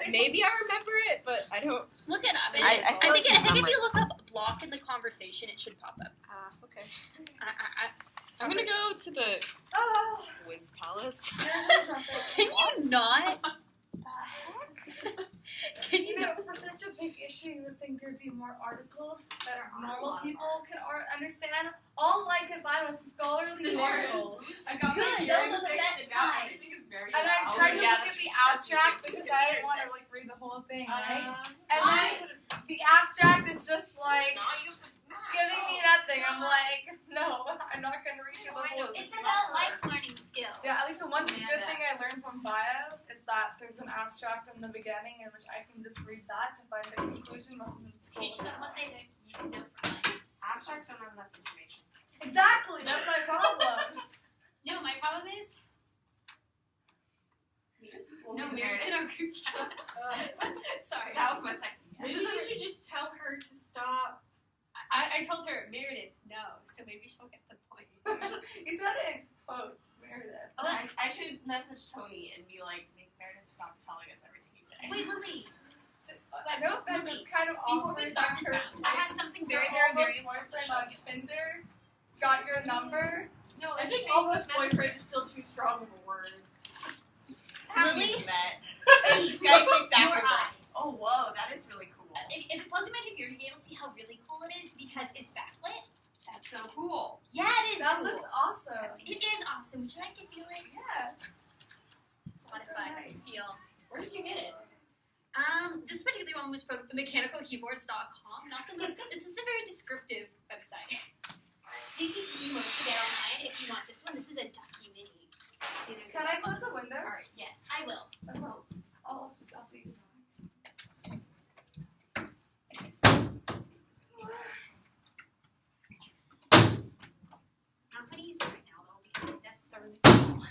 Maybe I remember it, but I don't. Look it up. I think if you look up block in the conversation, it should pop up. Okay. I'm gonna go to the Wiz Palace. Can you not? The heck? Can you know, for such a big issue, you would think there'd be more articles that normal people can understand. All I could find was scholarly articles. I got Good, those are the best kind. And I tried to look at the abstract because I didn't want to read the whole thing, right? And then the abstract is just like giving me nothing. I'm like, no, I'm not going to read the whole thing. It's about life learning skills. Yeah, at least the one good thing I learned from bio is that there's an abstract in the beginning in which I can just read that to find the conclusion. Teach them what they need to know from life. Abstracts don't have enough information. Exactly, that's my problem. No, my problem is. No, Meredith in our group chat. Sorry. That was my second guess. Maybe you should just tell her to stop. I told her, Meredith, no, so maybe she'll get the point. You said it in quotes, Meredith. Oh, I should message Tony and be like, make Meredith stop telling us everything you say. Wait, Lily. No offense, it's kind of Before we start this round, I have something very, very, very important to show you. Tinder got your number. No, I think almost boyfriend is still too strong of a word. Lily? Skype exactly. Your eyes. Oh, whoa, that is really cool. If it plugged in my computer, you'll be able to see how really cool it is because it's backlit. That's so cool. Yeah, it is That cool. looks awesome. It is awesome. Would you like to feel it? Yes. It's a lot of fun. Feel. Where did you get it? This particular one was from mechanicalkeyboards.com. Not the most. It's just a very descriptive website. These you can get online if you want this one. This is a Ducky Mini. See, Can I close the windows? All right. Yes, I will. I'll do it. I'm going to use it right now, though, because these desks are really small.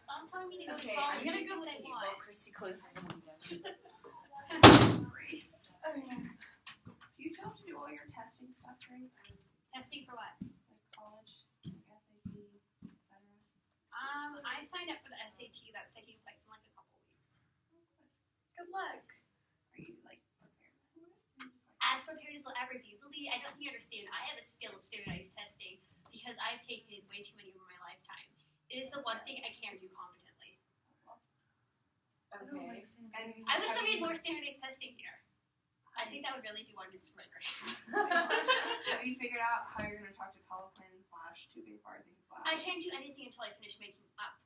Stop telling me to go to Okay, college. I'm gonna go what I pee want. while Christy closes the windows. Grace. Do you still have to do all your testing stuff, Grace? Testing for what? Like college, SAT, etc. I signed up for the SAT that's taking place in like a couple weeks. Good luck. Are you like prepared for it? As prepared as will ever be. Lily, I don't think you understand. I have a skill at standardized testing because I've taken way too many over my lifetime. It is the one thing I can do competently. Okay. I wish I made more standardized testing here. I think that would really do wonders for my grades. Have you figured out how you're going to talk to Pelican / 2 Big Bar things? I can't do anything until I finish making up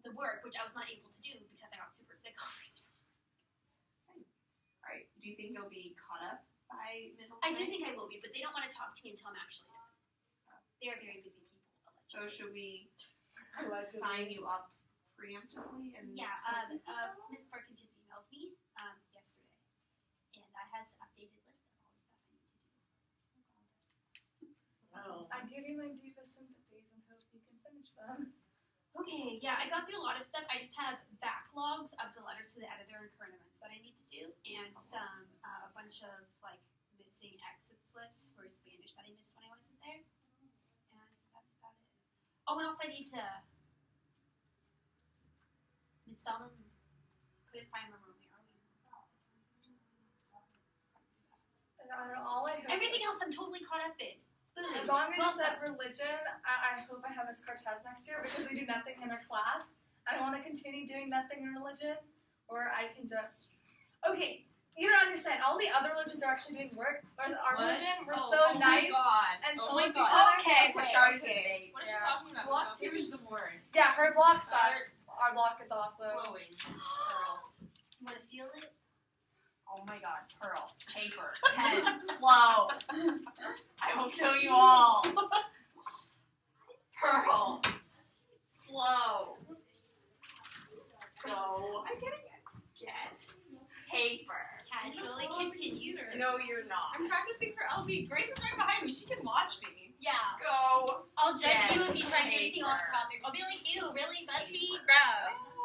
the work, which I was not able to do because I got super sick over spring. Alright, do you think you'll be caught up by middle I do grade? think I will be, but they don't want to talk to me until I'm actually done. They are very busy people. So should we sign you up preemptively? And Yeah, Miss Perkins just emailed me yesterday, and I have the updated list of all the stuff I need to do. Oh. I give you my deepest sympathies and hope you can finish them. Okay, yeah, I got through a lot of stuff. I just have backlogs of the letters to the editor and current events that I need to do, and some a bunch of like missing exit slips for Spanish that I missed when I wasn't there, and that's about it. Oh, and also I need to. Miss Dahlman couldn't find my Romeo. All I hope Everything else I'm totally caught up in. As long as you said religion, I hope I have Miss Cortez next year because we do nothing in her class. I don't want to continue doing nothing in religion, or I can just. Okay, you don't understand. All the other religions are actually doing work. Our religion, we're so nice and chill with each other. Okay, we're starting the debate. What is she talking about? Block 2 is the worst. Yeah, her block sucks. Our block is awesome. Glowing. You want to feel it? Oh my god, Pearl, paper, pen, flow. I will kill you all. Pearl, flow. Go. I'm gonna get paper. Casually continued. No, you're not. I'm practicing for LD. Grace is right behind me. She can watch me. Yeah. Go. I'll judge Yeah, you if you try to do anything off paper. topic. I'll be like, ew, really? BuzzFeed? Gross.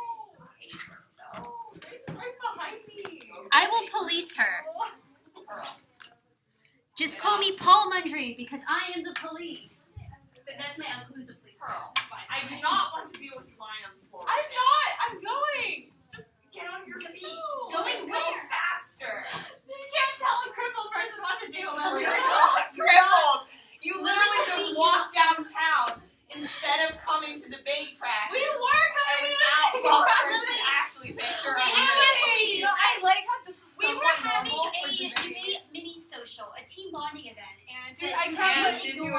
Paper. No. Grace is right behind me. I will police her. Pearl. Just call me Paul Mundry because I am the police. But that's my uncle who's a police. Pearl. I do not want to deal with you lying on the floor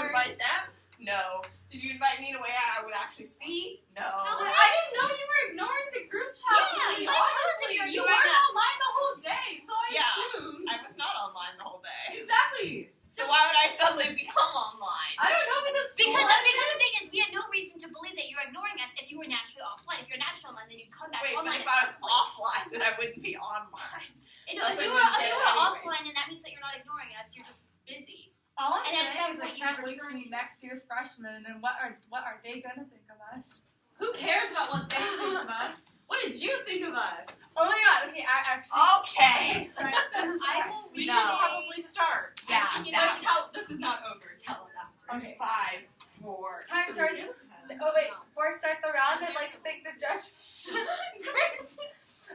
invite them? No. Did you invite me in a way I would actually see? No. I didn't know you were ignoring the group chat. Yeah, you tell us if you're You ignoring weren't us. online the whole day, so I assumed. I was not online the whole day. Exactly. So why would I suddenly become online? I don't know because the thing is, we had no reason to believe that you were ignoring us if you were naturally offline. If you're naturally online, then you'd come back Wait, but online. if I was offline, then I wouldn't be online. If Unless I you wouldn't were get it offline, anyways. then that means that you're not ignoring us. You're just busy. All I'm And at saying some is I point you can't wait to return meet to next year's freshmen, and what are they gonna think of us? who cares about what they think of us? What did you think of us? Oh my god, okay, I actually. Okay. I will We read should probably start. Yeah. Actually, Wait, this is not over. Tell us after. Okay. 5, 4. Time starts. Oh wait, before I start the round, I'd like to thank the judge.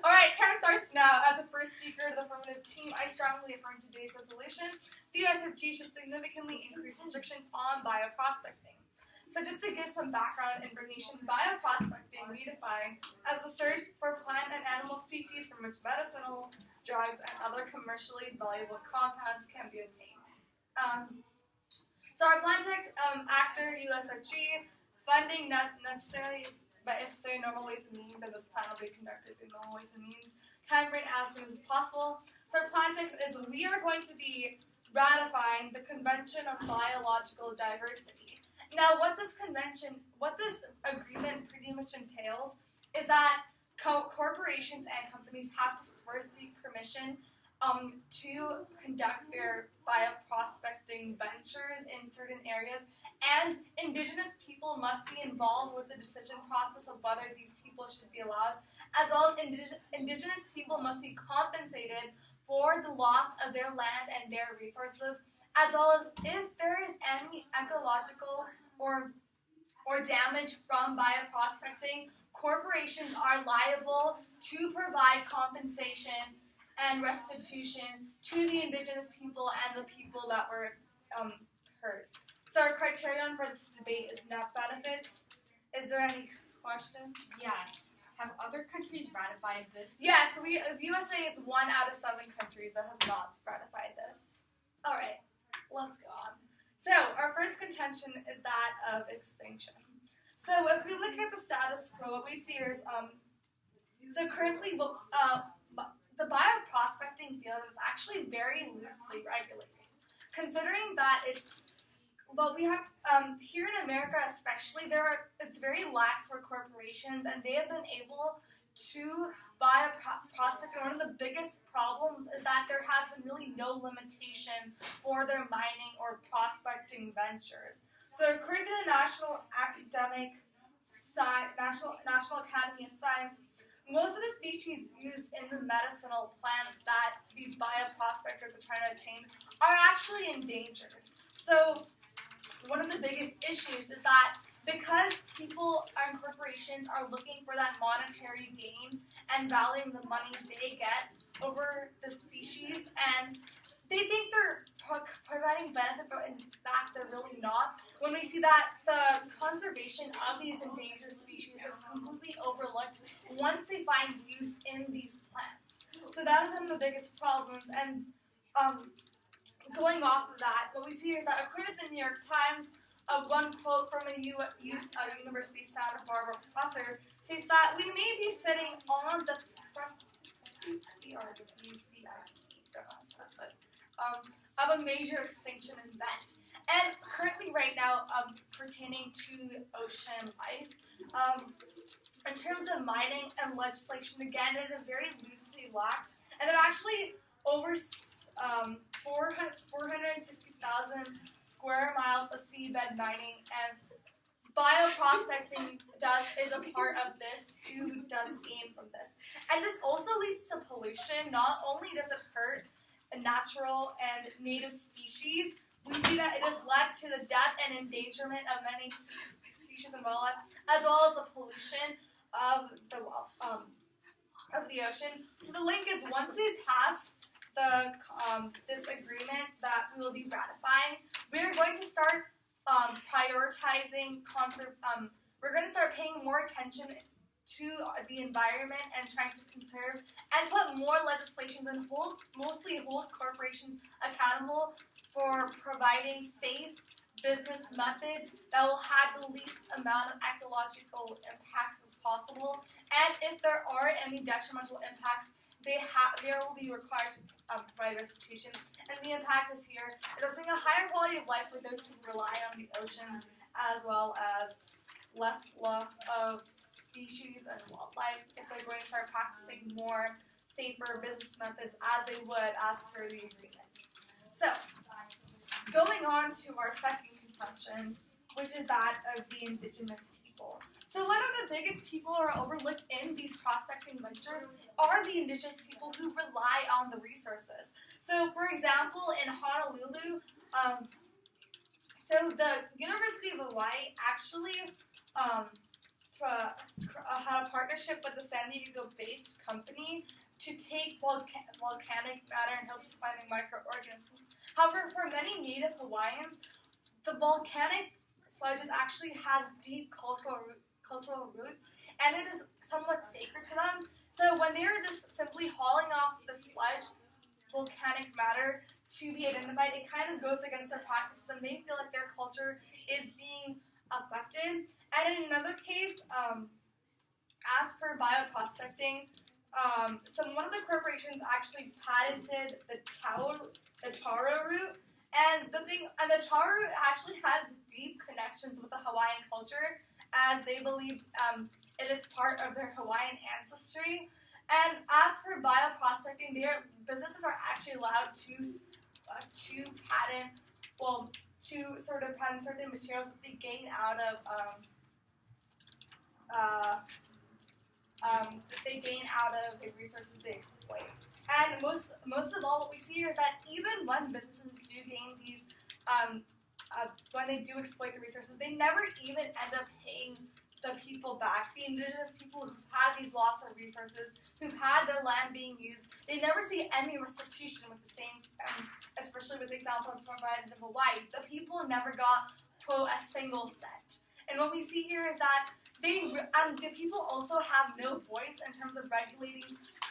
Alright, time starts now. As the first speaker to the affirmative team, I strongly affirm today's resolution. The USFG should significantly increase restrictions on bioprospecting. So just to give some background information, bioprospecting we define as the search for plant and animal species from which medicinal, drugs, and other commercially valuable compounds can be obtained. So our plan text, actor, USFG, funding necessary, but if necessary, normal ways and means, and this plan will be conducted through normal ways and means. Time frame as soon as possible. So our plan text is we are going to be ratifying the Convention on Biological Diversity. Now, what this agreement pretty much entails is that corporations and companies have to first seek permission to conduct their bioprospecting ventures in certain areas, and Indigenous people must be involved with the decision process of whether these people should be allowed, as well as Indigenous people must be compensated for the loss of their land and their resources, as well as if there is any ecological or damage from bioprospecting, corporations are liable to provide compensation and restitution to the Indigenous people and the people that were hurt. So our criterion for this debate is net benefits. Is there any questions? Yes. Have other countries ratified this? Yes, the USA is 1 out of 7 countries that has not ratified this. All right, let's go on. So our first contention is that of extinction. So if we look at the status quo, what we see is so currently the bioprospecting field is actually very loosely regulated, considering that we have here in America especially, it's very lax for corporations, and they have been able to bioprospect. And one of the biggest problems is that there has been really no limitation for their mining or prospecting ventures. So according to the National Academy of Science, most of the species used in the medicinal plants that these bioprospectors are trying to obtain are actually endangered. So one of the biggest issues is that because people and corporations are looking for that monetary gain and valuing the money they get over the species, and they think they're providing benefit, but in fact they're really not. When we see that the conservation of these endangered species is completely overlooked once they find use in these plants. So that is one of the biggest problems. And going off of that, what we see is that according to the New York Times, one quote from a University of Santa Barbara professor states that we may be sitting on the of a major extinction event. And currently right now, pertaining to ocean life, in terms of mining and legislation, again, it is very loosely lax, and it actually over 460,000 square miles of seabed mining, and bioprospecting is a part of this. Who does gain from this? And this also leads to pollution. Not only does it hurt natural and native species, we see that it has led to the death and endangerment of many species and wildlife, as well as the pollution of the ocean. So the link is, once we pass this agreement that we will be ratifying, we are going to start prioritizing we're going to start paying more attention to the environment and trying to conserve and put more legislations and mostly hold corporations accountable for providing safe business methods that will have the least amount of ecological impacts as possible. And if there are any detrimental impacts, there will be required to provide restitution. And the impact is here, addressing a higher quality of life for those who rely on the oceans, as well as less loss of species and wildlife if they're going to start practicing more safer business methods as they would as per the agreement. So, going on to our second contention, which is that of the indigenous people. So one of the biggest people who are overlooked in these prospecting ventures are the indigenous people who rely on the resources. So for example, in Honolulu, so the University of Hawaii actually had a partnership with the San Diego-based company to take volcanic matter in hopes of finding microorganisms. However, for many Native Hawaiians, the volcanic sludge actually has deep cultural roots, and it is somewhat sacred to them. So when they are just simply hauling off the sludge, volcanic matter, to be identified, it kind of goes against their practices, and they feel like their culture is being affected. And in another case, as per bioprospecting, one of the corporations actually patented the taro root, and the taro root actually has deep connections with the Hawaiian culture, as they believed it is part of their Hawaiian ancestry. And as for bioprospecting, their businesses are actually allowed to patent certain materials that they gain out of the resources they exploit. And most of all, what we see here is that even when businesses do gain these, when they do exploit the resources, they never even end up paying the people back. The indigenous people who've had these loss of resources, who've had their land being used, they never see any restitution with the same, especially with the example provided in Hawaii. The people never got, quote, a single cent. And what we see here is that the people also have no voice in terms of regulating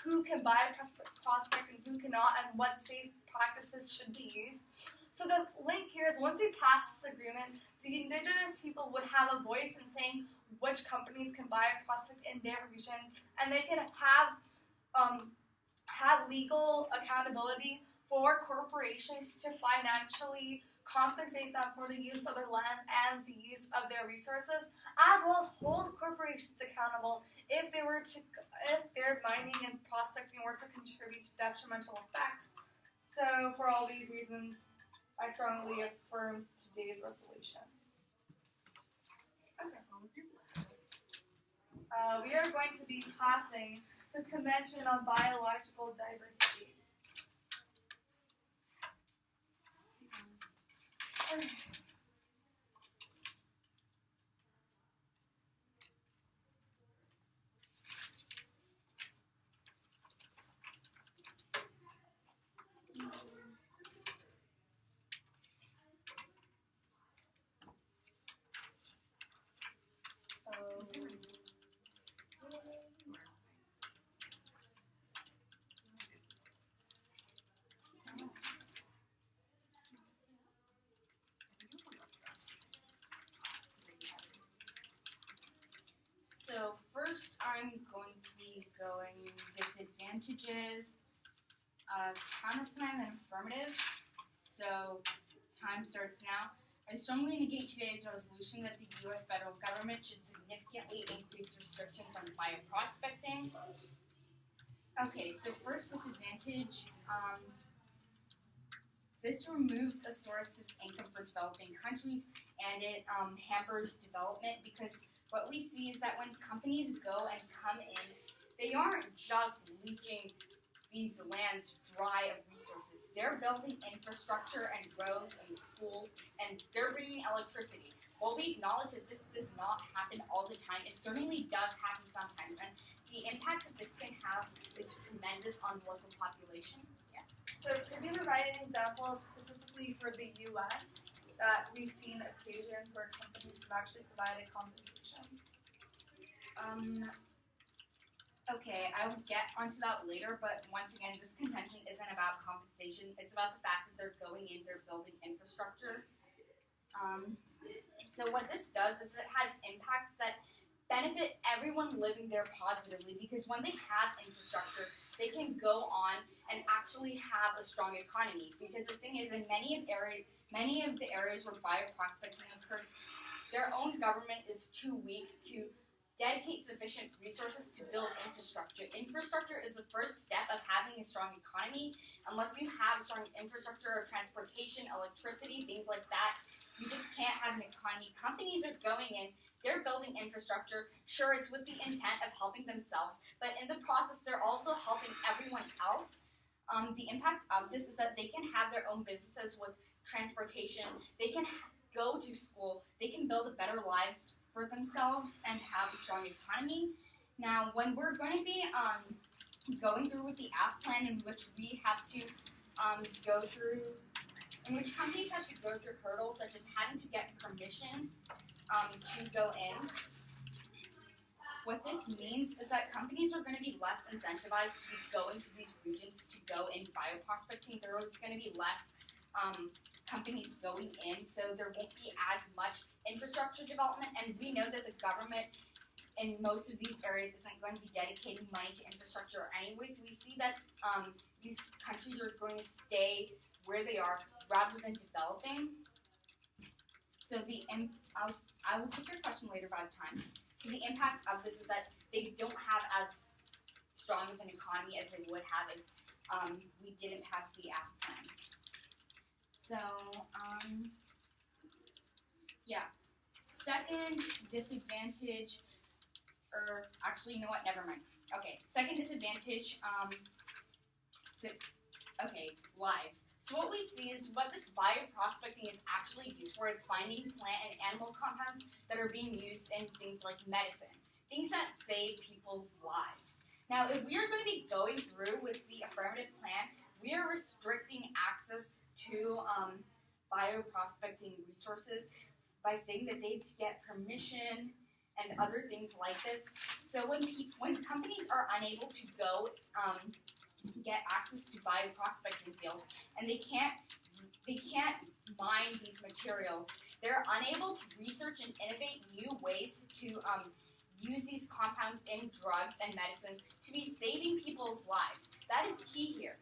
who can bioprospect and who cannot, and what safe practices should be used. So the link here is, once we pass this agreement, the indigenous people would have a voice in saying which companies can bioprospect in their region, and they can have legal accountability for corporations to financially compensate them for the use of their lands and the use of their resources, as well as hold corporations accountable if their mining and prospecting were to contribute to detrimental effects. So for all these reasons, I strongly affirm today's resolution. Okay. We are going to be passing the Convention on Biological Diversity. Okay. So first I'm going to be going disadvantages, counterplan, and affirmative. So time starts now. I strongly negate today's resolution that the U.S. federal government should significantly increase restrictions on bioprospecting. Okay, so first disadvantage, this removes a source of income for developing countries, and it hampers development, because what we see is that when companies go and come in, they aren't just leaching these lands dry of resources. They're building infrastructure and roads and schools, and they're bringing electricity. While we acknowledge that this does not happen all the time, it certainly does happen sometimes, and the impact that this can have is tremendous on the local population. Yes? So could you provide an example specifically for the U.S. that we've seen occasions where companies have actually provided compensation? Okay, I will get onto that later, but once again, this contention isn't about compensation. It's about the fact that they're going in, they're building infrastructure. So what this does is it has impacts that benefit everyone living there positively, because when they have infrastructure, they can go on and actually have a strong economy. Because the thing is, in many of the areas where bioprospecting occurs, their own government is too weak to dedicate sufficient resources to build infrastructure. Infrastructure is the first step of having a strong economy. Unless you have strong infrastructure, transportation, electricity, things like that, you just can't have an economy. Companies are going in, they're building infrastructure. Sure, it's with the intent of helping themselves, but in the process, they're also helping everyone else. The impact of this is that they can have their own businesses with transportation. They can go to school. They can build a better lives for themselves and have a strong economy. Now, when we're going to be going through with the AF plan, in which we have to go through, in which companies have to go through hurdles such as having to get permission to go in. What this means is that companies are going to be less incentivized to go into these regions to go in bioprospecting. There is going to be less companies going in, so there won't be as much infrastructure development, and we know that the government in most of these areas isn't going to be dedicating money to infrastructure anyways. We see that these countries are going to stay where they are rather than developing. So I will take your question later if I have time. So the impact of this is that they don't have as strong of an economy as they would have if we didn't pass the AF plan. So, yeah. Second disadvantage, or actually, you know what? Never mind. Okay, second disadvantage, lives. So what we see is what this bioprospecting is actually used for is finding plant and animal compounds that are being used in things like medicine, things that save people's lives. Now, if we are going to be going through with the affirmative plan, we are restricting access to bioprospecting resources by saying that they have to get permission and other things like this. So when companies are unable to go get access to bioprospecting fields and they can't mine these materials, they're unable to research and innovate new ways to use these compounds in drugs and medicine to be saving people's lives. That is key here.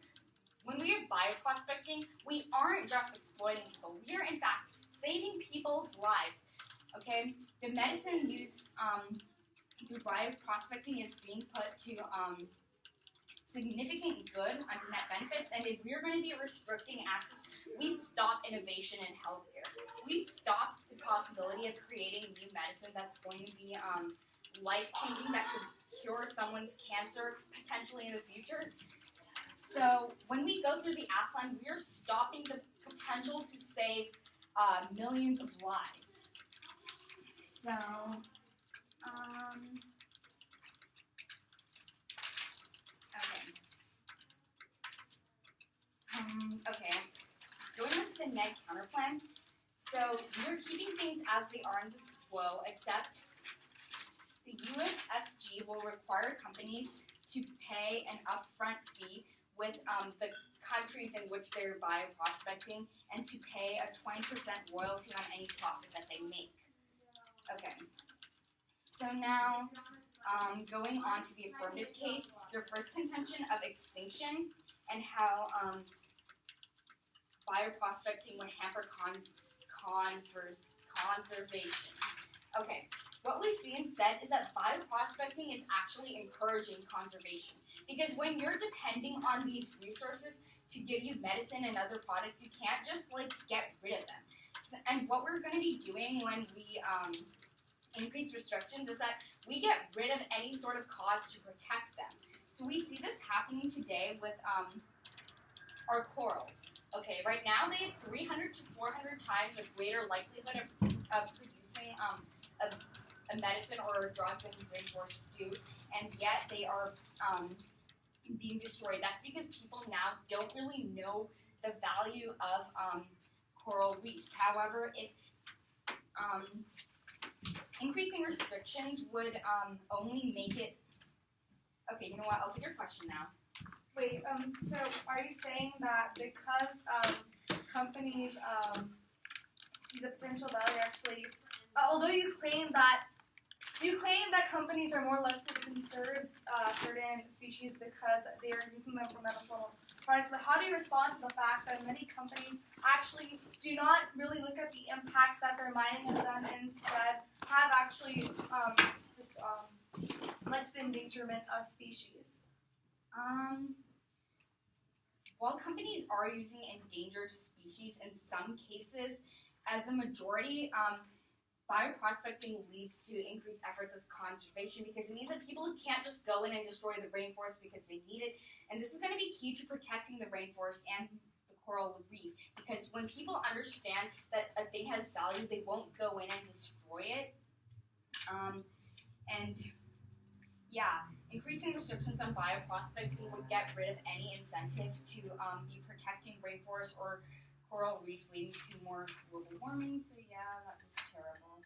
When we are bioprospecting, we aren't just exploiting people. We are, in fact, saving people's lives. Okay? The medicine used through bioprospecting is being put to significant good under net benefits, and if we're going to be restricting access, we stop innovation in healthcare. We stop the possibility of creating new medicine that's going to be life-changing, that could cure someone's cancer potentially in the future. So when we go through the AF plan, we are stopping the potential to save millions of lives. So, okay. Going on to the neg counter plan. So we're keeping things as they are in the quo, except the USFG will require companies to pay an upfront fee with the countries in which they're bioprospecting, and to pay a 20% royalty on any profit that they make. Okay. So now, going on to the affirmative case, their first contention of extinction and how bioprospecting would hamper conservation. Okay. What we see instead is that bioprospecting is actually encouraging conservation. Because when you're depending on these resources to give you medicine and other products, you can't just, get rid of them. And what we're going to be doing when we increase restrictions is that we get rid of any sort of cause to protect them. So we see this happening today with our corals. Okay, right now they have 300 to 400 times a greater likelihood of producing a medicine or a drug than rainforests do, and yet they are being destroyed. That's because people now don't really know the value of coral reefs. However, if increasing restrictions would only make it... Okay, you know what? I'll take your question now. Wait, so are you saying that because companies see the potential value actually. Although you claim that companies are more likely to conserve certain species because they are using them for medicinal products, but how do you respond to the fact that many companies actually do not really look at the impacts that their mining has done and instead have actually led to the endangerment of species? While companies are using endangered species in some cases, as a majority, bioprospecting leads to increased efforts as conservation because it means that people can't just go in and destroy the rainforest because they need it. And this is going to be key to protecting the rainforest and the coral reef, because when people understand that a thing has value, they won't go in and destroy it. Increasing restrictions on bioprospecting would get rid of any incentive to be protecting rainforests or coral reefs, leading to more global warming. So yeah, that was terrible.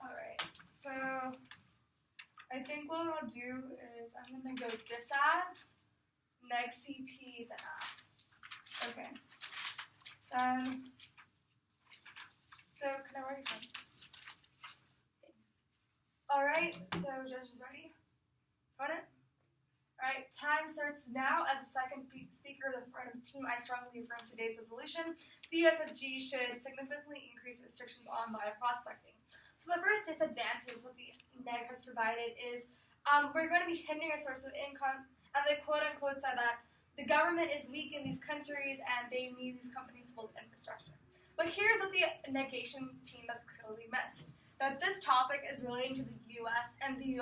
Alright, so I think what I'll do is I'm going to go disads, neg CP, then F. Okay. So can I work it? Alright, so judges ready? Got it? Alright, time starts now. As the second speaker of the front of the team, I strongly affirm today's resolution. The USFG should significantly increase restrictions on bioprospecting. So the first disadvantage that the NEG has provided is we're going to be hindering a source of income, and they quote-unquote said that the government is weak in these countries and they need these companies to build infrastructure. But here's what the negation team has clearly missed, that this topic is relating to the U.S. and the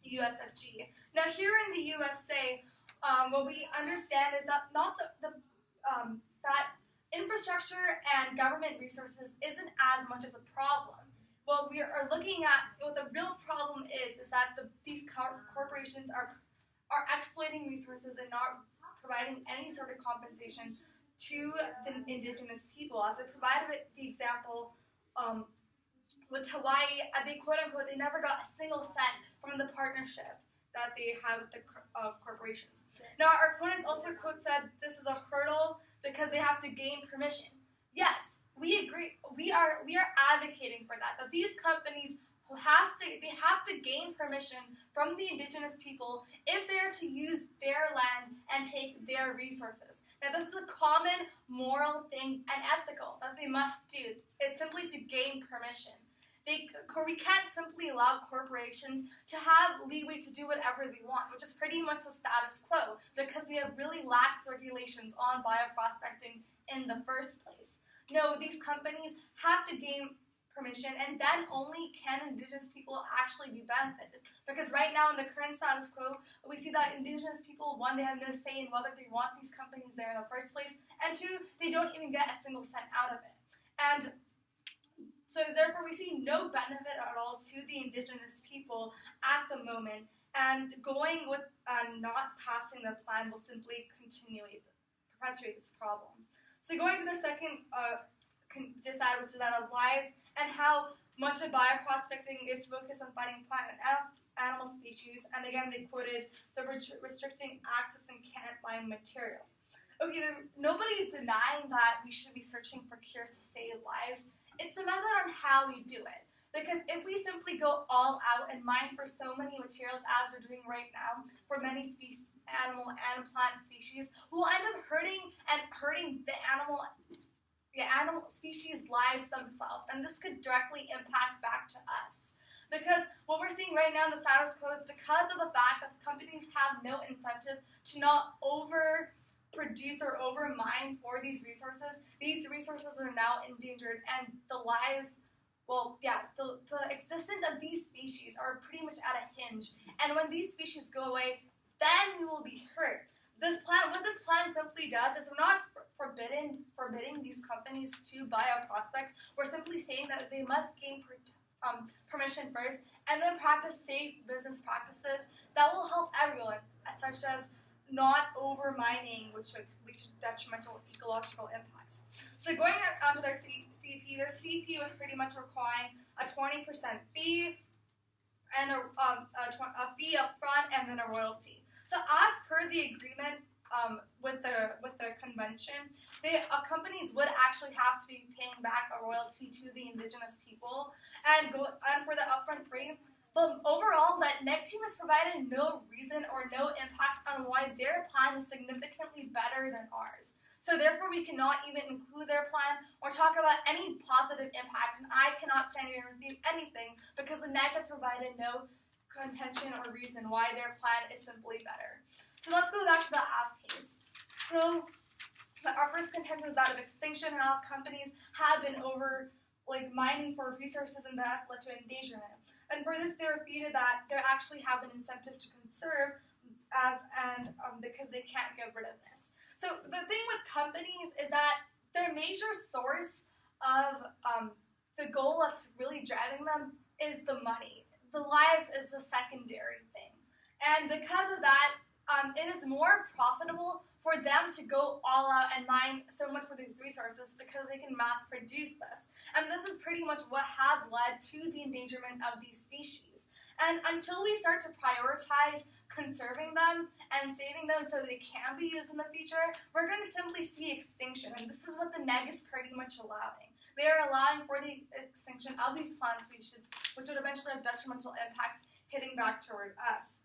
USFG. Now here in the USA, what we understand is that that infrastructure and government resources isn't as much as a problem. What we are looking at, what the real problem is that these corporations are exploiting resources and not providing any sort of compensation to the indigenous people. As I provided the example with Hawaii, they quote-unquote, they never got a single cent from the partnership that they have with the corporations. Now, our opponents also said this is a hurdle because they have to gain permission. Yes, we agree. We are advocating for that these companies they have to gain permission from the indigenous people if they're to use their land and take their resources. Now, this is a common moral thing and ethical that they must do. It's simply to gain permission. We can't simply allow corporations to have leeway to do whatever they want, which is pretty much the status quo, because we have really lax regulations on bioprospecting in the first place. No, these companies have to gain permission, and then only can indigenous people actually be benefited. Because right now in the current status quo, we see that indigenous people, one, they have no say in whether they want these companies there in the first place, and two, they don't even get a single cent out of it. And so therefore we see no benefit at all to the indigenous people at the moment, and going with not passing the plan will simply perpetuate this problem. So going to the second disad, which is that of lies, and how much of bioprospecting is focused on finding plant and animal species, and again they quoted the restricting access and can't mine materials. Okay, nobody's denying that we should be searching for cures to save lives. It's the method on how we do it. Because if we simply go all out and mine for so many materials as we're doing right now for many animal and plant species, we'll end up hurting the animal species' lives themselves, and this could directly impact back to us. Because what we're seeing right now in the status quo is because of the fact that companies have no incentive to not overproduce or overmine for these resources are now endangered, and the existence of these species are pretty much at a hinge. And when these species go away, then we will be hurt. What this plan simply does is we're not forbidding these companies to bioprospect. We're simply saying that they must gain permission first and then practice safe business practices that will help everyone, such as not over-mining, which would lead to detrimental ecological impacts. So going on to their CP, their CP was pretty much requiring a 20% fee and a fee up front and then a royalty. So as per the agreement with the convention, companies would actually have to be paying back a royalty to the indigenous people and for the upfront fee. But overall, that NEG team has provided no reason or no impact on why their plan is significantly better than ours. So therefore, we cannot even include their plan or talk about any positive impact, and I cannot stand here and refute anything because the NEG has provided no contention or reason why their plan is simply better. So let's go back to the AF case. So our first contention was that of extinction, and AF companies have been mining for resources, and that led to endangerment. And for this, they refuted that they actually have an incentive to conserve, because they can't get rid of this. So the thing with companies is that their major source of the goal that's really driving them is the money. The lives is the secondary thing. And because of that, it is more profitable for them to go all out and mine so much for these resources because they can mass produce this. And this is pretty much what has led to the endangerment of these species. And until we start to prioritize conserving them and saving them so they can be used in the future, we're going to simply see extinction. And this is what the NEG is pretty much allowing. They are allowing for the extinction of these plant species, which would eventually have detrimental impacts hitting back toward us.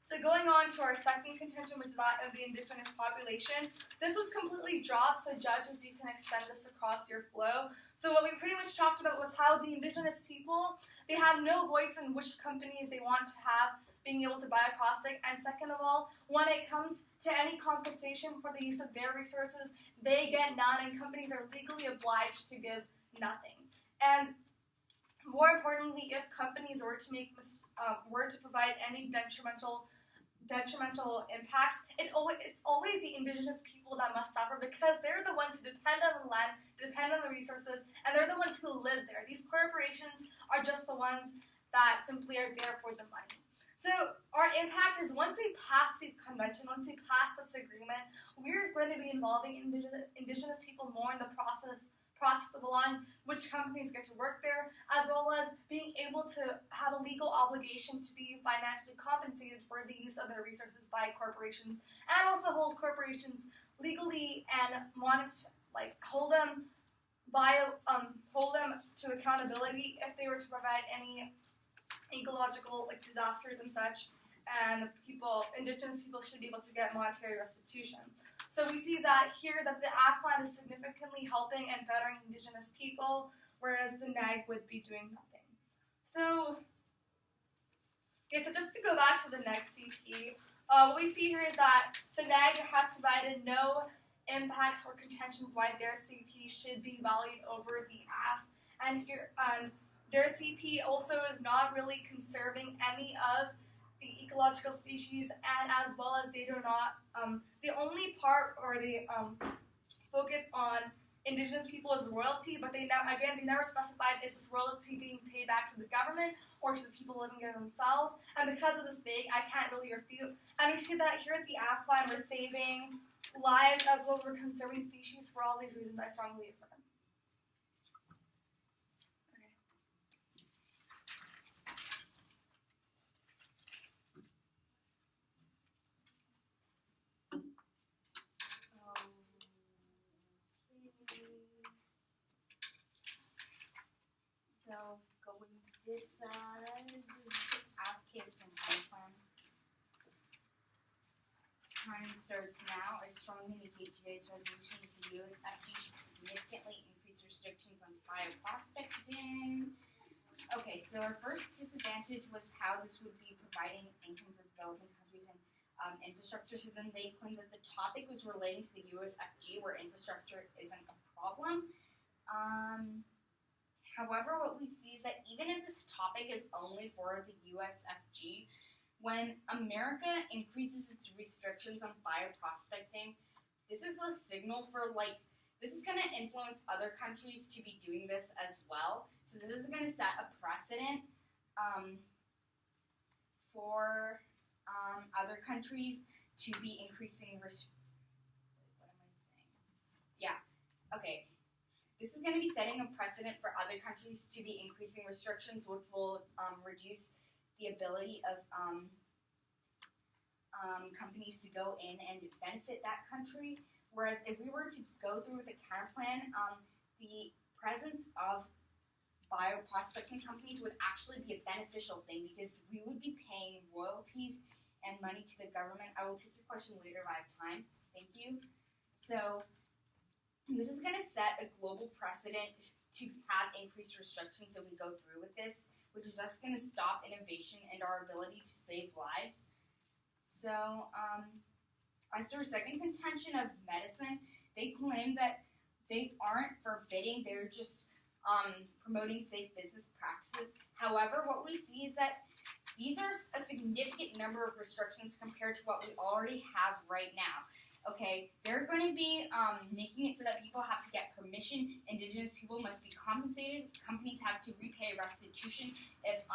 So going on to our second contention, which is that of the indigenous population, this was completely dropped, so judges, you can extend this across your flow. So what we pretty much talked about was how the indigenous people, they have no voice in which companies they want to have being able to buy a plastic, and second of all, when it comes to any compensation for the use of their resources, they get none, and companies are legally obliged to give nothing. And more importantly, if companies were to provide any detrimental impacts, it's always the indigenous people that must suffer because they're the ones who depend on the land, depend on the resources, and they're the ones who live there. These corporations are just the ones that simply are there for the money. So our impact is once we pass the convention, once we pass this agreement, we're going to be involving indigenous people more in the process of allowing which companies get to work there, as well as being able to have a legal obligation to be financially compensated for the use of their resources by corporations, and also hold corporations legally and hold them to accountability if they were to provide any ecological disasters and such, and indigenous people should be able to get monetary restitution. So we see that here that the ACT plan is significantly helping and bettering indigenous people, whereas the NEG would be doing nothing. So just to go back to the next CP, what we see here is that the NEG has provided no impacts or contentions why their CP should be valued over the AF, and their CP also is not really conserving any of the ecological species, and as well as they do not, the only part or they focus on indigenous people as royalty, but they never specified is this royalty being paid back to the government or to the people living there themselves, and because of this vague, I can't really refute. And we see that here at the AF plan, we're saving lives as well as we're conserving species for all these reasons I strongly affirm. So going this AF case and plan. Time starts now. I strongly negate today's resolution that the USFG should significantly increase restrictions on bioprospecting. Okay, so our first disadvantage was how this would be providing income for developing countries and infrastructure. So then they claimed that the topic was relating to the USFG, where infrastructure isn't a problem. However, what we see is that even if this topic is only for the USFG, when America increases its restrictions on bioprospecting, this is a signal for this is going to influence other countries to be doing this as well. So this is going to set a precedent for other countries to be increasing This is going to be setting a precedent for other countries to be increasing restrictions, which will reduce the ability of companies to go in and benefit that country. Whereas if we were to go through with a counter plan, the presence of bioprospecting companies would actually be a beneficial thing because we would be paying royalties and money to the government. I will take your question later if I have time. Thank you. So this is going to set a global precedent to have increased restrictions if we go through with this, which is just going to stop innovation and our ability to save lives. So as to our second contention of medicine, they claim that they aren't forbidding, they're just promoting safe business practices. However, what we see is that these are a significant number of restrictions compared to what we already have right now. Okay, they're going to be making it so that people have to get permission. Indigenous people must be compensated. Companies have to repay restitution if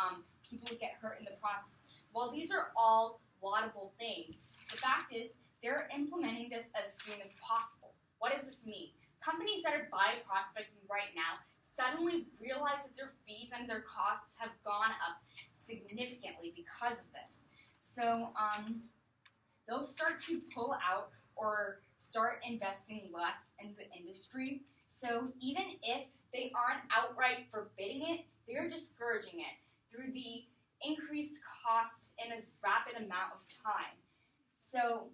people get hurt in the process. While these are all laudable things, the fact is they're implementing this as soon as possible. What does this mean? Companies that are bioprospecting right now suddenly realize that their fees and their costs have gone up significantly because of this. So they'll start to pull out or start investing less in the industry. So even if they aren't outright forbidding it, they're discouraging it through the increased cost in as rapid amount of time. So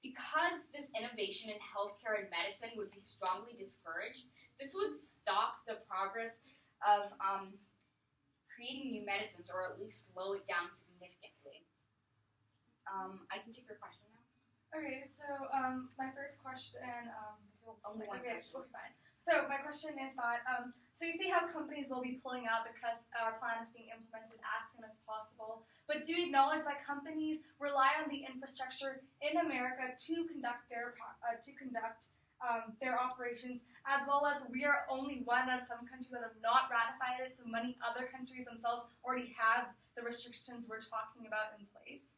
because this innovation in healthcare and medicine would be strongly discouraged, this would stop the progress of creating new medicines, or at least slow it down significantly. I can take your question now. Okay, so my first question. Only one question. Okay, fine. So my question is that, so you see how companies will be pulling out because our plan is being implemented as soon as possible, but do you acknowledge that companies rely on the infrastructure in America to conduct their operations, as well as we are only one out of 7 countries that have not ratified it, so many other countries themselves already have the restrictions we're talking about in place?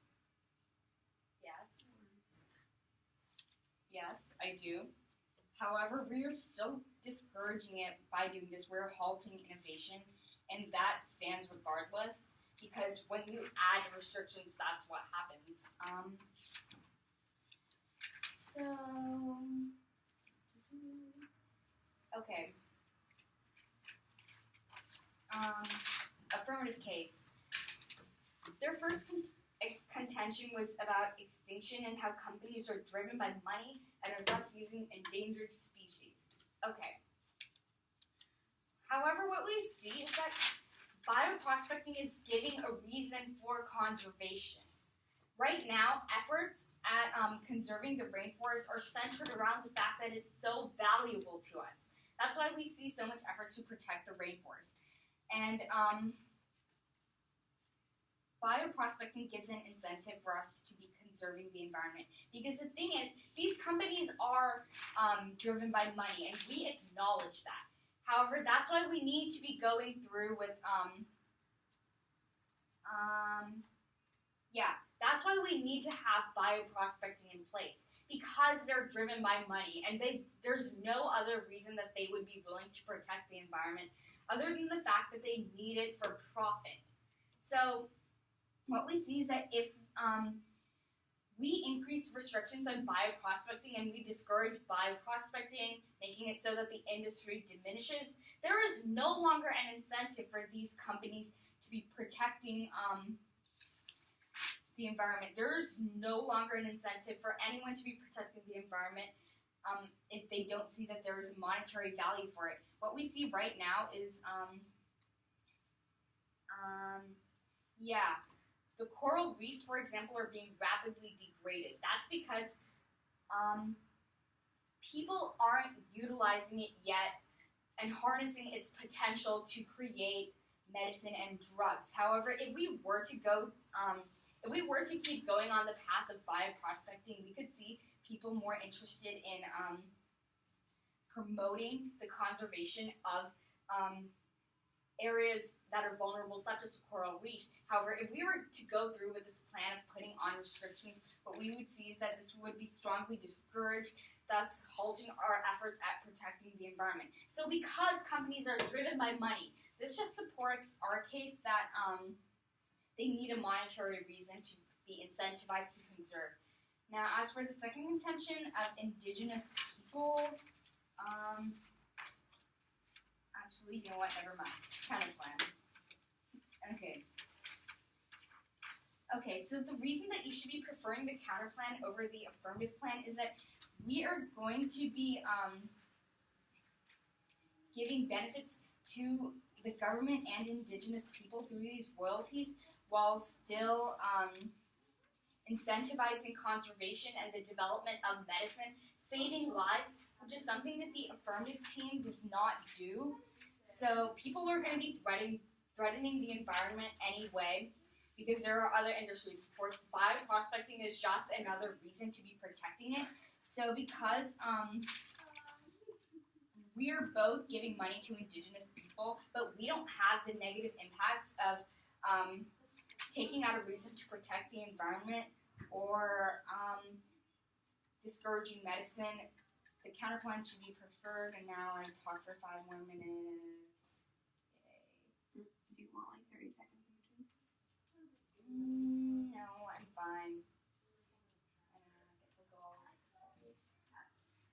Yes. Yes, I do. However, we are still discouraging it by doing this. We're halting innovation, and that stands regardless, because when you add restrictions, that's what happens. Okay. Affirmative case. Their first contention was about extinction and how companies are driven by money and are thus using endangered species. Okay. However, what we see is that bioprospecting is giving a reason for conservation. Right now, efforts at conserving the rainforest are centered around the fact that it's so valuable to us. That's why we see so much efforts to protect the rainforest. And bioprospecting gives an incentive for us to be conserving the environment. Because the thing is, these companies are driven by money, and we acknowledge that. However, that's why we need to be going through with, that's why we need to have bioprospecting in place. Because they're driven by money, and there's no other reason that they would be willing to protect the environment other than the fact that they need it for profit. So what we see is that if we increase restrictions on bioprospecting and we discourage bioprospecting, making it so that the industry diminishes, there is no longer an incentive for these companies to be protecting the environment. There is no longer an incentive for anyone to be protecting the environment if they don't see that there is a monetary value for it. What we see right now is, the coral reefs, for example, are being rapidly degraded. That's because people aren't utilizing it yet and harnessing its potential to create medicine and drugs. However, if we were to keep going on the path of bioprospecting, we could see people more interested in promoting the conservation of areas that are vulnerable, such as coral reefs. However, if we were to go through with this plan of putting on restrictions, what we would see is that this would be strongly discouraged, thus halting our efforts at protecting the environment. So because companies are driven by money, this just supports our case that they need a monetary reason to be incentivized to conserve. Now, as for the second contention of indigenous people, actually, you know what? Never mind. Counterplan. Okay, so the reason that you should be preferring the counterplan over the affirmative plan is that we are going to be giving benefits to the government and indigenous people through these royalties while still incentivizing conservation and the development of medicine, saving lives, which is something that the affirmative team does not do. So people are going to be threatening the environment anyway because there are other industries. Of course, bioprospecting is just another reason to be protecting it. So because we are both giving money to indigenous people, but we don't have the negative impacts of taking out a reason to protect the environment or discouraging medicine, the counterplan should be preferred. And now I talked for 5 more minutes. Yay. Do you want like 30 seconds in between? No, I'm fine. I don't know, I guess we'll go all right. Okay.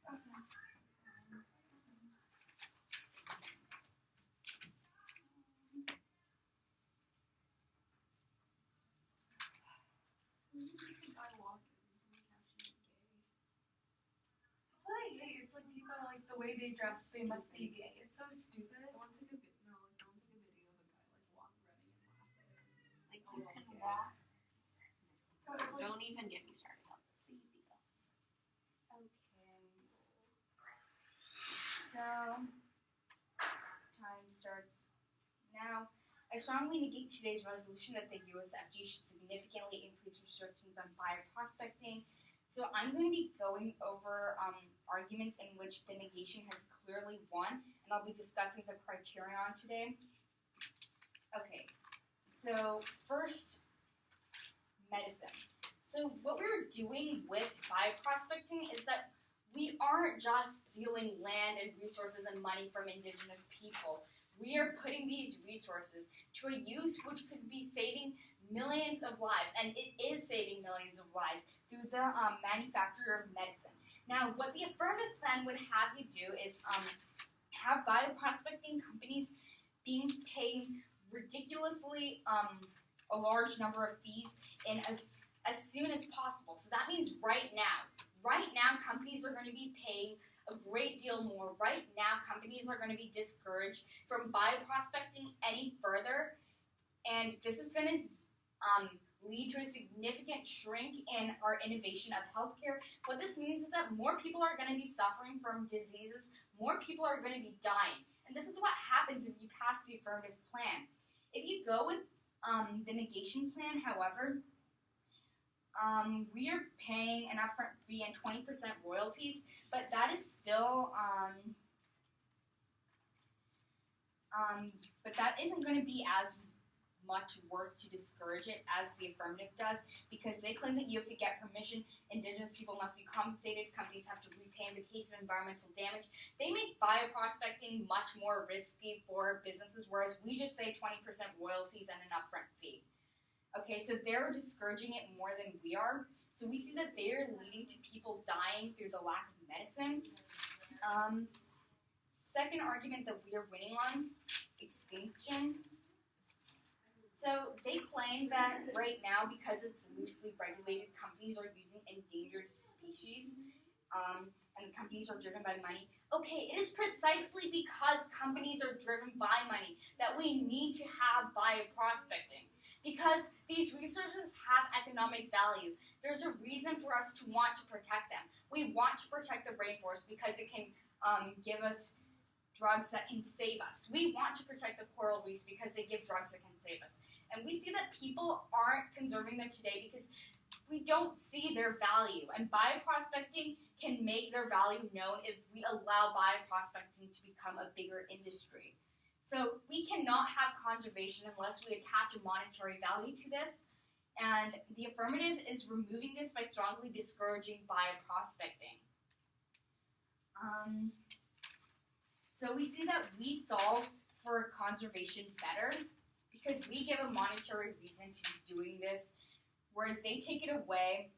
That's what I hate. It's like people like the way they dress, they must be gay. It's so stupid. Someone took a video of a guy like running and laughing. Like you can walk. Don't even get me started on the CB. Okay. So, time starts now. I strongly negate today's resolution that the USFG should significantly increase restrictions on bioprospecting. So I'm going to be going over arguments in which the negation has clearly won, and I'll be discussing the criterion today. Okay, so first, medicine. So what we're doing with bioprospecting is that we aren't just stealing land and resources and money from indigenous people. We are putting these resources to a use which could be saving millions of lives, and it is saving millions of lives through the manufacture of medicine. Now, what the affirmative plan would have you do is have bioprospecting companies being paid ridiculously a large number of fees in as soon as possible. So that means right now. Right now, companies are going to be paying a great deal more. Right now, companies are going to be discouraged from bioprospecting any further, and this is going to lead to a significant shrink in our innovation of healthcare. What this means is that more people are going to be suffering from diseases, more people are going to be dying, and this is what happens if you pass the affirmative plan. If you go with the negation plan, however, we are paying an upfront fee and 20% royalties, but that is still, but that isn't going to be as much work to discourage it as the affirmative does, because they claim that you have to get permission, indigenous people must be compensated, companies have to repay in the case of environmental damage. They make bioprospecting much more risky for businesses, whereas we just say 20% royalties and an upfront fee. Okay, so they're discouraging it more than we are. So we see that they're leading to people dying through the lack of medicine. Second argument that we are winning on, extinction. So they claim that right now, because it's loosely regulated, companies are using endangered species, and the companies are driven by money. Okay, it is precisely because companies are driven by money that we need to have bioprospecting. Because these resources have economic value. There's a reason for us to want to protect them. We want to protect the rainforest because it can give us drugs that can save us. We want to protect the coral reefs because they give drugs that can save us. And we see that people aren't conserving them today because we don't see their value. And bioprospecting can make their value known if we allow bioprospecting to become a bigger industry. So we cannot have conservation unless we attach a monetary value to this. And the affirmative is removing this by strongly discouraging bioprospecting. So we see that we solve for conservation better because we give a monetary reason to be doing this whereas they take it away,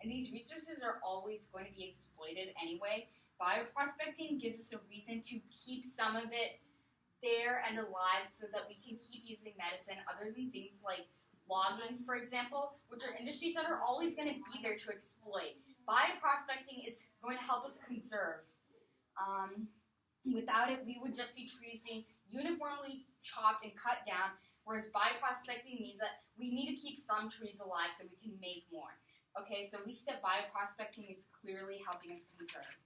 and these resources are always going to be exploited anyway. Bioprospecting gives us a reason to keep some of it there and alive so that we can keep using medicine other than things like logging, for example, which are industries that are always going to be there to exploit. Bioprospecting is going to help us conserve. Without it, we would just see trees being uniformly chopped and cut down, whereas bioprospecting means that we need to keep some trees alive so we can make more. Okay, so we see that bioprospecting is clearly helping us conserve.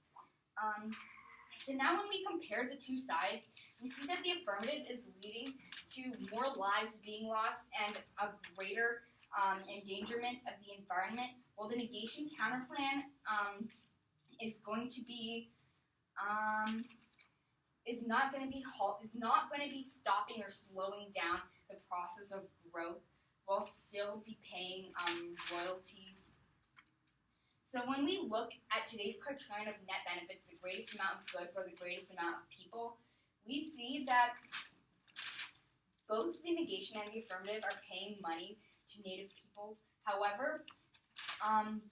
So now when we compare the two sides, we see that the affirmative is leading to more lives being lost and a greater endangerment of the environment, while the negation counterplan is not going to be stopping or slowing down the process of growth, while still be paying royalties. So when we look at today's criterion of net benefits, the greatest amount of good for the greatest amount of people, we see that both the negation and the affirmative are paying money to Native people. However,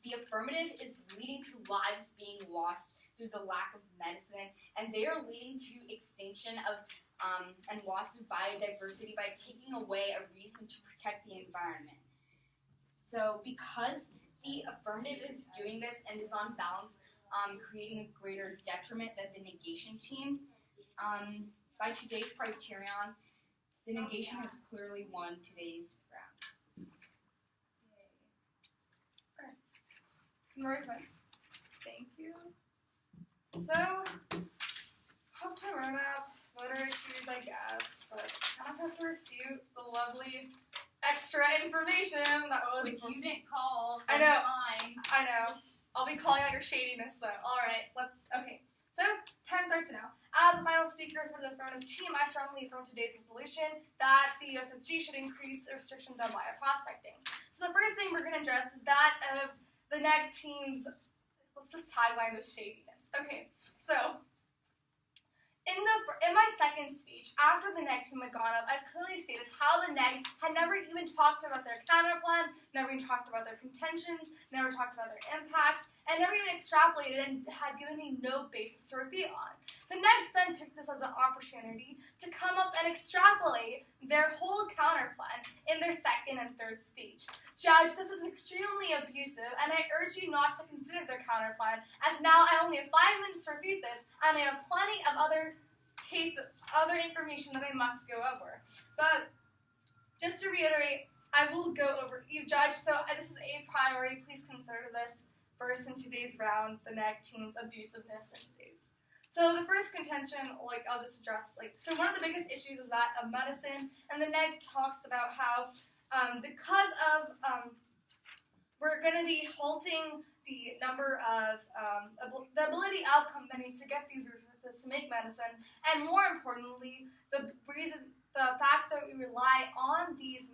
the affirmative is leading to lives being lost through the lack of medicine, and they are leading to extinction of and loss of biodiversity by taking away a reason to protect the environment. So because the affirmative is doing this and is on balance, creating a greater detriment than the negation team, by today's criterion, the negation has clearly won today's round. Very good. Thank you. So, have to roadmap, voter issues, I guess, but I kind of have to refute the lovely extra information that was. Which you didn't call. So I know. Fine. I know. I'll be calling out your shadiness, though. All right. Okay. So, time starts now. As the final speaker for the affirmative team, I strongly affirm today's resolution that the USFG should increase restrictions on bioprospecting. So, the first thing we're going to address is that of the neg team's. Let's just tagline the shadiness. Okay. So, in my second speech, after the NEG team had gone up, I clearly stated how the NEG had never even talked about their counterplan, never even talked about their contentions, never talked about their impacts, and never even extrapolated and had given me no basis to refute on. The NEG then took this as an opportunity to come up and extrapolate their whole counterplan in their second and third speech. Judge, this is extremely abusive, and I urge you not to consider their counterplan, as now I only have 5 minutes to refute this, and I have plenty of other information that I must go over. But just to reiterate, I will go over you, Judge. So this is a priority. Please consider this first in today's round, the NEG team's abusiveness in today's. So the first contention, I'll just address, so one of the biggest issues is that of medicine, and the NEG talks about how because of we're going to be halting the number of the ability of companies to get these resources to make medicine, and more importantly, the fact that we rely on these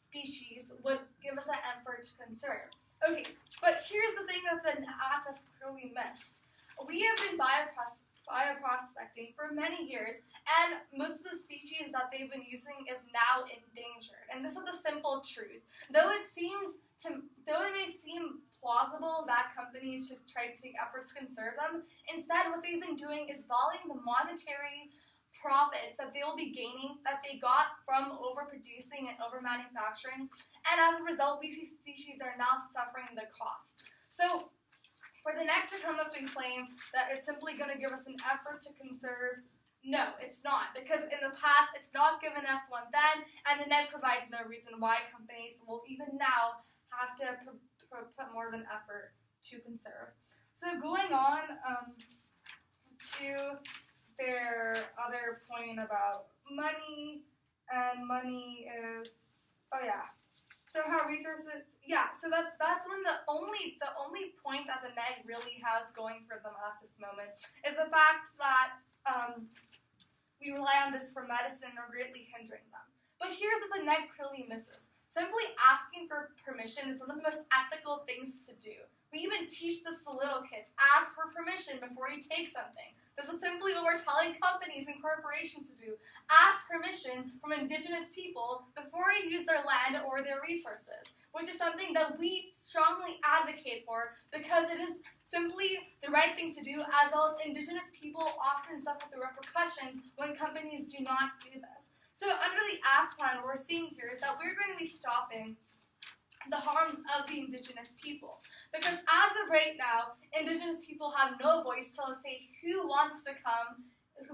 species would give us an effort to conserve. Okay, but here's the thing that the NAF has clearly missed. We have been bioprospecting for many years, and most of the species that they've been using is now endangered. And this is the simple truth. Though it may seem plausible that companies should try to take efforts to conserve them, instead what they've been doing is volleying the monetary profits that they will be gaining that they got from overproducing and over-manufacturing, and as a result, these species are now suffering the cost. So, for the NEC to come up and claim that it's simply going to give us an effort to conserve, no, it's not, because in the past, it's not given us one then, and the NEC provides no reason why companies will even now have to put more of an effort to conserve. So going on to their other point about money, and money is, so how resources, so that's one of the only point that the NEG really has going for them at this moment is the fact that we rely on this for medicine or greatly hindering them. But here's what the NEG clearly misses. Simply asking for permission is one of the most ethical things to do. We even teach this to little kids. Ask for permission before you take something. This is simply what we're telling companies and corporations to do. Ask permission from Indigenous people before you use their land or their resources, which is something that we strongly advocate for because it is simply the right thing to do, as well as Indigenous people often suffer the repercussions when companies do not do this. So under the AF plan, what we're seeing here is that we're going to be stopping the harms of the Indigenous people. Because as of right now, Indigenous people have no voice to say who wants to come,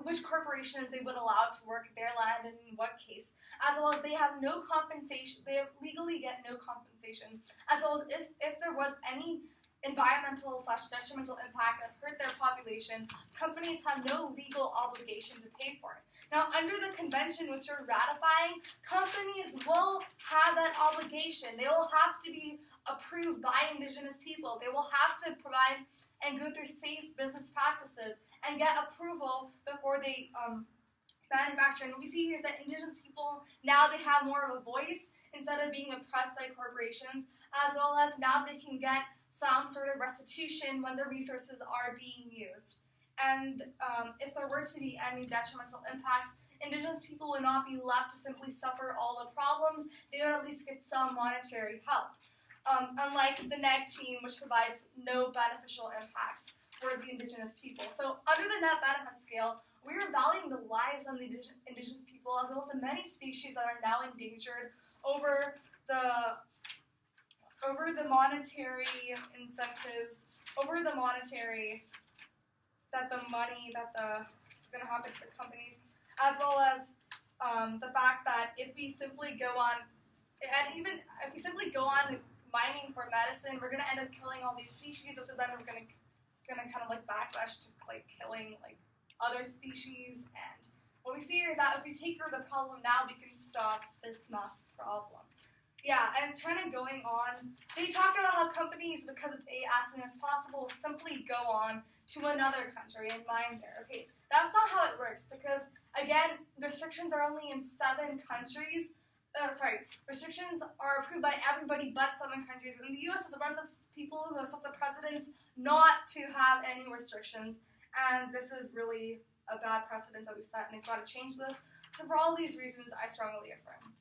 which corporations they would allow to work their land and in what case, as well as they have no compensation, they legally get no compensation, as well as if there was any environmental/detrimental impact that hurt their population, companies have no legal obligation to pay for it. Now, under the convention which you're ratifying, companies will have that obligation. They will have to be approved by Indigenous people. They will have to provide and go through safe business practices and get approval before they manufacture. And what we see here is that Indigenous people, now they have more of a voice instead of being oppressed by corporations, as well as now they can get some sort of restitution when their resources are being used. And if there were to be any detrimental impacts, Indigenous people would not be left to simply suffer all the problems. They would at least get some monetary help. Unlike the NEG team, which provides no beneficial impacts for the Indigenous people. So under the net benefit scale, we are valuing the lives of the Indigenous people, as well as the many species that are now endangered over the monetary incentives, over the monetary, that the money it's going to happen to the companies, as well as the fact that if we simply go on, and even if we simply go on mining for medicine, we're going to end up killing all these species, which is then we're going to kind of like backlash to like killing like other species. And what we see here is that if we take care of the problem now, we can stop this mass problem. Yeah, and kind of going on, they talk about how companies, because it's as soon as possible, simply go on to another country and mine there. Okay, that's not how it works, because, again, restrictions are only in 7 countries. Restrictions are approved by everybody but 7 countries. And the U.S. is one of the people who have set the precedents not to have any restrictions. And this is really a bad precedent that we've set, and they've got to change this. So for all these reasons, I strongly affirm.